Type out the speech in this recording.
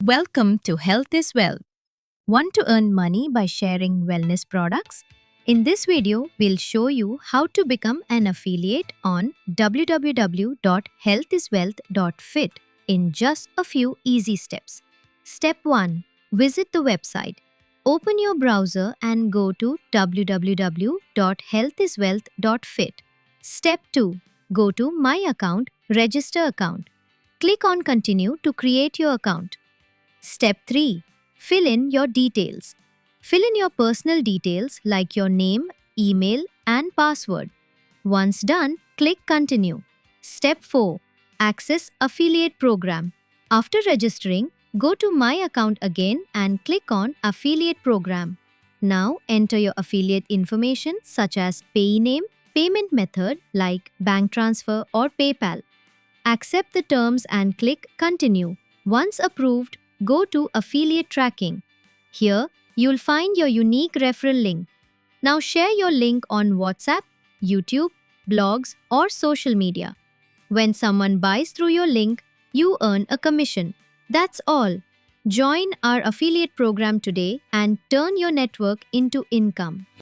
Welcome to Health is Wealth. Want to earn money by sharing wellness products? In this video, we'll show you how to become an affiliate on www.healthiswealth.fit in just a few easy steps. Step 1. Visit the website. Open your browser and go to www.healthiswealth.fit. Step 2. Go to My Account, Register Account. Click on Continue to create your account. Step 3. Fill in your details. Fill in your personal details like your name, email, and password. Once done, click Continue. Step 4. Access Affiliate Program. After registering, go to My Account again and click on Affiliate Program. Now enter your affiliate information such as payee name, payment method like bank transfer or PayPal. Accept the terms and click Continue. Once approved, go to Affiliate Tracking. Here, you'll find your unique referral link. Now share your link on WhatsApp, YouTube, blogs, or social media. When someone buys through your link, you earn a commission. That's all. Join our affiliate program today and turn your network into income.